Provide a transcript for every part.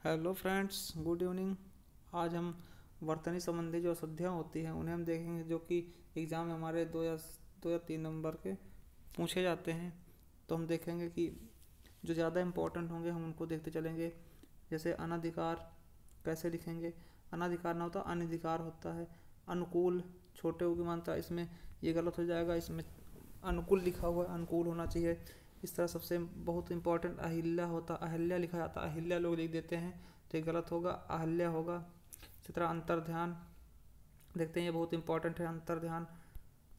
Hello friends, good evening. आज हम वर्तनी संबंधी जो अशुद्धियाँ होती हैं उन्हें हम देखेंगे, जो कि एग्ज़ाम में हमारे 2 या 3 नंबर के पूछे जाते हैं। तो हम देखेंगे कि जो ज़्यादा इम्पोर्टेंट होंगे हम उनको देखते चलेंगे। जैसे अनधिकार कैसे लिखेंगे। अनधिकार ना होता अनधिकार होता है। अनुकूल छोटे ऊ की मात्रा, इसमें ये गलत हो जाएगा, इसमें अनुकूल लिखा हुआ है, अनुकूल होना चाहिए। इस तरह सबसे बहुत इंपॉर्टेंट अहिल्या होता, अहिल्या लिखा जाता, अहिल्या लोग लिख देते हैं तो ये गलत होगा, अहिल्या होगा। इसी तरह अंतर्ध्यान देखते हैं, ये बहुत इंपॉर्टेंट है। अंतर्ध्यान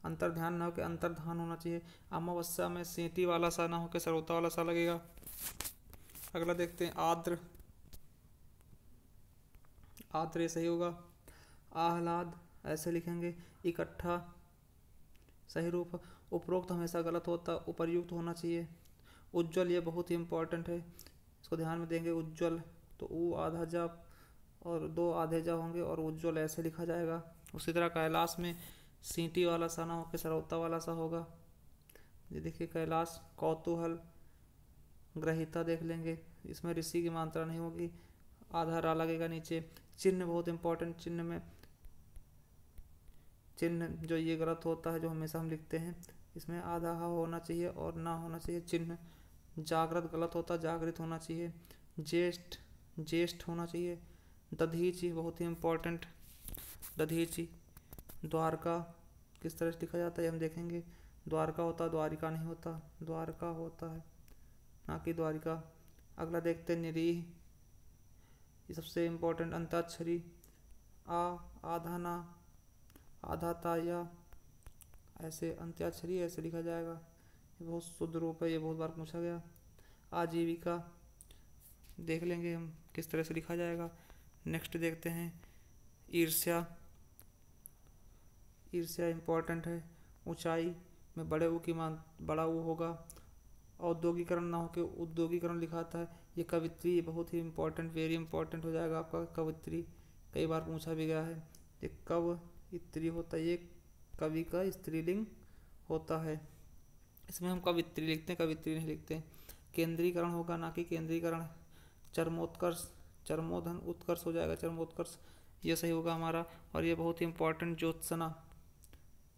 अंतर्ध्यान ना हो के अंतर्धान होना चाहिए। अमावस्या में सीटी वाला सा ना हो के सरोता वाला सा लगेगा। अगला देखते हैं आर्द्र, आर्द्र सही होगा। आह्लाद ऐसे लिखेंगे। इकट्ठा सही रूप। उपरोक्त हमेशा गलत होता, उपर्युक्त होना चाहिए। उज्ज्वल ये बहुत ही इंपॉर्टेंट है, इसको ध्यान में देंगे। उज्ज्वल तो ऊ आधा जा और दो आधे जा होंगे और उज्ज्वल ऐसे लिखा जाएगा। उसी तरह कैलाश में सीटी वाला सा ना होकर सरौता वाला सा होगा। ये देखिए कैलाश। कौतूहल ग्रहिता देख लेंगे, इसमें ऋषि की मात्रा नहीं होगी, आधा रा लगेगा नीचे। चिन्ह बहुत इंपॉर्टेंट, चिन्ह में चिन्ह जो ये गलत होता है, जो हमेशा हम लिखते हैं, इसमें आधा हा होना चाहिए और ना होना चाहिए चिन्ह। जागृत गलत होता, जागृत होना चाहिए। ज्येष्ठ ज्येष्ठ होना चाहिए। दधीचि बहुत ही इम्पोर्टेंट, दधीचि। द्वारका किस तरह से लिखा जाता है हम देखेंगे। द्वारका होता, द्वारिका नहीं होता, द्वारका होता है ना कि द्वारिका। अगला देखते हैं निरीह, ये सबसे इम्पोर्टेंट। अंताक्षरी आ आधा ना, आधा ता या ऐसे अंत्याक्षरी ऐसे लिखा जाएगा। ये बहुत शुद्ध रूप है, ये बहुत बार पूछा गया। आजीविका देख लेंगे हम किस तरह से लिखा जाएगा। नेक्स्ट देखते हैं ईर्ष्या, ईर्ष्या इम्पोर्टेंट है। ऊंचाई में बड़े ऊ की मान बड़ा ऊ होगा। औद्योगिकरण ना होकर उद्योगीकरण लिखाता है। ये कवित्री, ये बहुत ही इम्पोर्टेंट, वेरी इंपॉर्टेंट हो जाएगा आपका। कवित्री कई बार पूछा भी गया है। ये कव इत्री होता है, ये कवि का स्त्रीलिंग होता है, इसमें हम कवित्री लिखते हैं, कवित्री नहीं लिखते। केंद्रीकरण होगा ना कि केंद्रीकरण। चरमोत्कर्ष, चरमोधन उत्कर्ष हो जाएगा, चरमोत्कर्ष ये सही होगा हमारा। और ये बहुत ही इंपॉर्टेंट ज्योत्सना,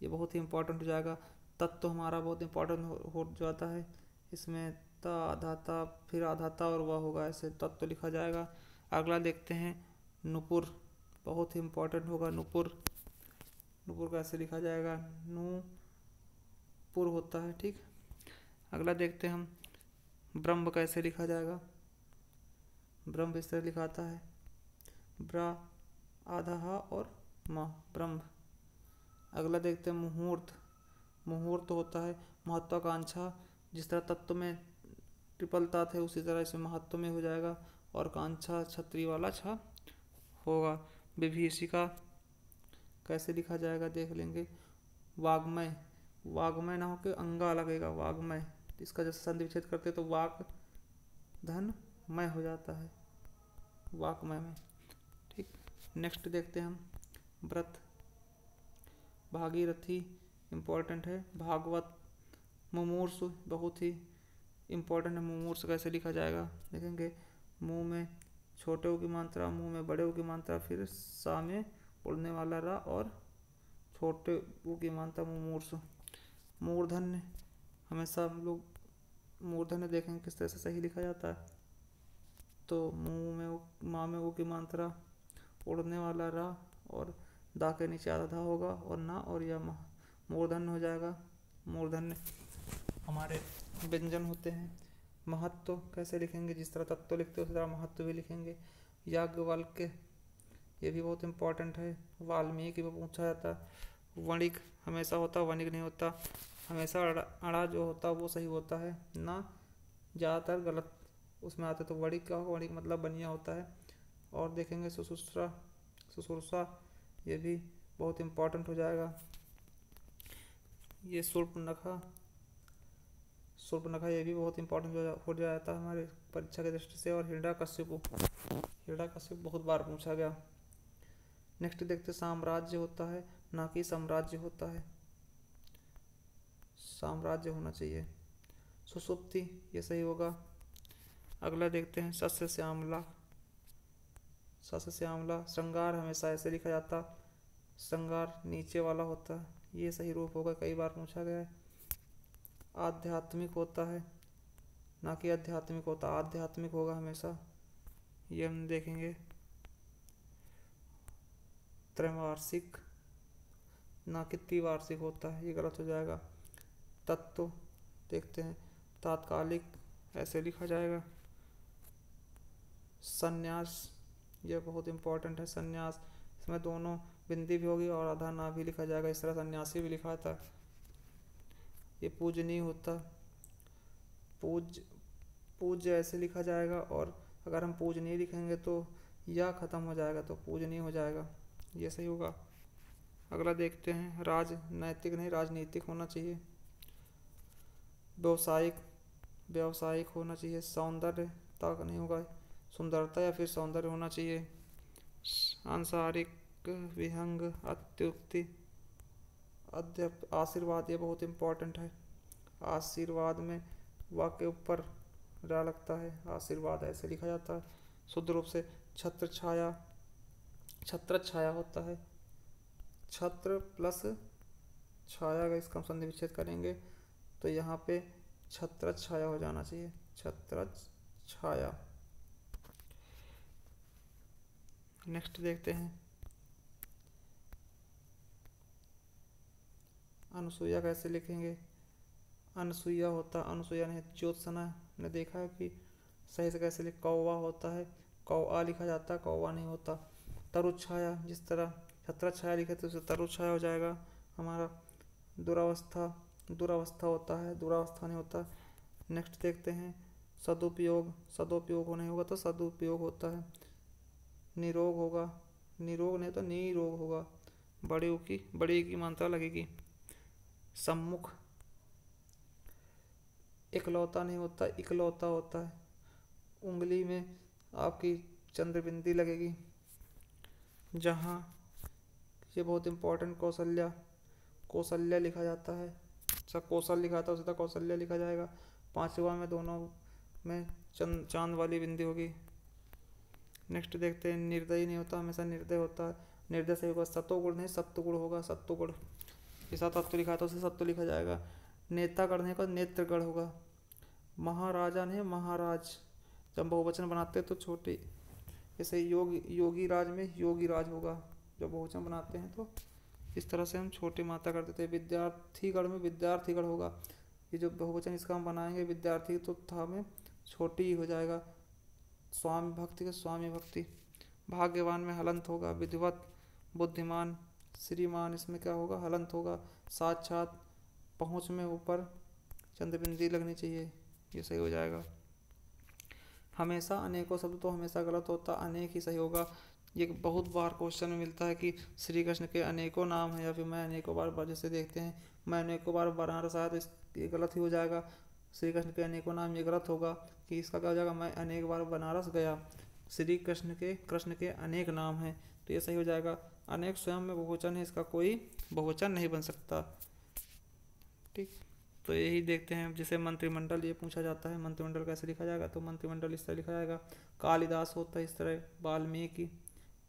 ये बहुत ही इंपॉर्टेंट हो जाएगा। तत्व हमारा बहुत इंपॉर्टेंट हो जाता है, इसमें ता आधाता फिर आधाता और वह होगा, ऐसे तत्व लिखा जाएगा। अगला देखते हैं नुपुर, बहुत ही इंपॉर्टेंट होगा नुपुर। नुपुर कैसे लिखा जाएगा, नू पुर होता है, ठीक। अगला देखते हैं हम ब्रह्म कैसे लिखा जाएगा। ब्रह्म इस तरह लिखाता है, ब्रा आधा हा और म ब्रह्म। अगला देखते हैं मुहूर्त, मुहूर्त होता है महत्वाकांक्षा। जिस तरह तत्व में ट्रिपलता थे उसी तरह इसमें महत्व में हो जाएगा और कांक्षा छत्री वाला छा होगा। विभीषिका कैसे लिखा जाएगा देख लेंगे। वाग्मय, वाग्मय ना होकर अंगा लगेगा, वाग्मय। इसका जैसे संधि विच्छेद करते तो वाक धन मय हो जाता है, वाकमय में, ठीक। नेक्स्ट देखते हैं हम व्रत, भागीरथी इम्पोर्टेंट है। भागवत, मुमूर्षु बहुत ही इम्पोर्टेंट है। मुमूर्षु कैसे लिखा जाएगा देखेंगे। मुंह में छोटे ऊ की मात्रा, मुंह में बड़े ऊ की मात्रा, फिर सा में उड़ने वाला रा और छोटे ऊ की मात्रा मुमूर्षु। मूर्धन्य हमेशा हम लोग मूर्धन्य देखेंगे किस तरह से सही लिखा जाता है। तो मुंह में माँ में ऊ की मात्रा, उड़ने वाला रा और दा के नीचे आधा धा होगा और ना और या मूर्धन्य हो जाएगा। मूर्धन्य हमारे व्यंजन होते हैं। महत्व कैसे लिखेंगे, जिस तरह तत्व लिखते हैं उसी तरह महत्व भी लिखेंगे। याज्ञवल्क्य ये भी बहुत इंपॉर्टेंट है, वाल्मीकि में पूछा जाता है। वणिक हमेशा होता, वणिक नहीं होता, हमेशा अड़ा जो होता वो सही होता है ना, ज़्यादातर गलत उसमें आते। तो वणिक का वणिक मतलब बनिया होता है। और देखेंगे सुसुस्रा, सुसुरसा ये भी बहुत इंपॉर्टेंट हो जाएगा। ये शूर्पणखा, शूर्पणखा ये भी बहुत इंपॉर्टेंट हो जाता है हमारे परीक्षा की दृष्टि से। और हिरण्यकश्यप, हिरण्यकश्यप बहुत बार पूछा गया। नेक्स्ट देखते साम्राज्य होता है ना कि साम्राज्य होता है, साम्राज्य होना चाहिए। सुसुप्ति ये सही होगा। अगला देखते हैं सस्य श्यामला, स से श्यामला। श्रृंगार हमेशा ऐसे लिखा जाता, श्रृंगार नीचे वाला होता है, ये सही रूप होगा, कई बार पूछा गया है। आध्यात्मिक होता है, ना कि आध्यात्मिक होता, आध्यात्मिक होगा हमेशा, ये हम देखेंगे। त्रैमासिक ना कि त्रिवार्षिक होता है, ये गलत हो जाएगा। तत्व देखते हैं, तात्कालिक ऐसे लिखा जाएगा। संन्यास, यह बहुत इंपॉर्टेंट है, संन्यास, इसमें दोनों बिंदी भी होगी और आधा ना भी लिखा जाएगा, इस तरह सन्यासी भी लिखा था। ये पूजनीय होता, पूज्य ऐसे लिखा जाएगा, और अगर हम पूजनीय लिखेंगे तो या खत्म हो जाएगा, तो पूजनीय हो जाएगा, ये सही होगा। अगला देखते हैं, राजनैतिक नहीं राजनीतिक होना चाहिए। व्यवसायिक, व्यावसायिक होना चाहिए। सौंदर्यता का नहीं होगा, सुंदरता या फिर सौंदर्य होना चाहिए। सांसारिक, विहंग, अत्युक्ति, आशीर्वाद, ये बहुत इंपॉर्टेंट है। आशीर्वाद में वाक्य ऊपर रा लगता है, आशीर्वाद ऐसे लिखा जाता है शुद्ध रूप से। छत्र छाया, छत्र छाया होता है, छत्र प्लस छाया का इसका हम संधि विच्छेद करेंगे तो यहाँ पे छत्र छाया हो जाना चाहिए, छत्र छाया। नेक्स्ट देखते हैं, अनुसुईया कैसे लिखेंगे। अनुसुईया होता, अनुसुईया नहीं, ज्योत्सना ने देखा है कि सही से कैसे लिख, कौवा होता है, कौआ लिखा जाता है, कौवा नहीं होता। तरुछाया, जिस तरह छत्र छाया लिखे तो उसे तरुछाया हो जाएगा हमारा। दुरावस्था, दुरावस्था होता है, दुरावस्था नहीं होता। नेक्स्ट देखते हैं, सदुपयोग, सदुपयोग नहीं होगा तो सदुपयोग होता है। निरोग होगा, निरोग नहीं तो निरोग होगा, बड़ी की मात्रा लगेगी। सम्मुख, इकलौता नहीं होता, इकलौता होता है। उंगली में आपकी चंद्रबिंदी लगेगी जहाँ, ये बहुत इंपॉर्टेंट, कौशल्या, कौशल्या लिखा जाता है, सब कौशल लिखा था उसे कौशल्या लिखा जाएगा। पांचवा में दोनों में चांद वाली बिंदी होगी। नेक्स्ट देखते हैं, निर्दयी नहीं होता, हमेशा निर्दय होता है। निर्दय से होगा, सतोगुण नहीं सत्वगुण होगा, सत्वगुण, ऐसा तत्व लिखा था उसे सत्व लिखा जाएगा। नेता गढ़ने का नेत्रगढ़ होगा। महाराजा नहीं महाराज, जब बहुवचन बनाते हैं तो छोटी, जैसे योगी राज में योगी राज होगा, जब बहुवचन बनाते हैं तो इस तरह से हम छोटी मात्रा कर देते हैं। विद्यार्थीगढ़ में विद्यार्थीगढ़ होगा, ये जो बहुवचन इसका हम बनाएंगे विद्यार्थी तो था में छोटी ही हो जाएगा। स्वामी भक्ति का स्वामी भक्ति। भाग्यवान में हलंत होगा। विधिवत, बुद्धिमान, श्रीमान, इसमें क्या होगा, हलंत होगा। साक्षात, पहुँच में ऊपर चंद्रबिंदी लगनी चाहिए, ये सही हो जाएगा। हमेशा, अनेकों शब्द तो हमेशा गलत होता, अनेक ही सही होगा। ये बहुत बार क्वेश्चन में मिलता है कि श्री कृष्ण के अनेकों नाम हैं, या फिर मैं अनेकों बार, जैसे देखते हैं मैं अनेकों बार बनारस आया तो ये गलत ही हो जाएगा। श्री कृष्ण के अनेकों नाम, ये गलत होगा कि इसका क्या हो जाएगा, मैं अनेक बार बनारस गया। श्री कृष्ण के अनेक नाम हैं तो ये सही हो जाएगा। अनेक स्वयं में बहुवचन है, इसका कोई बहुवचन नहीं बन सकता। ठीक, तो यही देखते हैं। जैसे मंत्रिमंडल, ये पूछा जाता है मंत्रिमंडल कैसे लिखा जाएगा, तो मंत्रिमंडल इस तरह लिखा जाएगा। कालिदास होता है इस तरह, वाल्मीकि,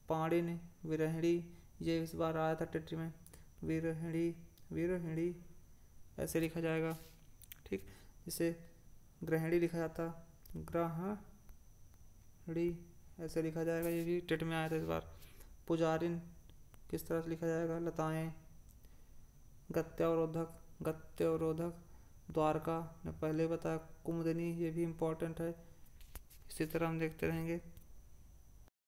पाणिनि, विरहिणी, ये इस बार आया था टिट्टी में, विरहिणी ऐसे लिखा जाएगा। ठीक, जैसे गृहिणी लिखा जाता, ग्रहणी ऐसे लिखा जाएगा, ये भी टिट में आया था इस बार। पुजारिन किस तरह से लिखा जाएगा, लताएं। गत्यावरोधक, गत्यावरोधक। द्वारका ने पहले बताया। कुमुदिनी, ये भी इम्पोर्टेंट है, इसी तरह हम देखते रहेंगे।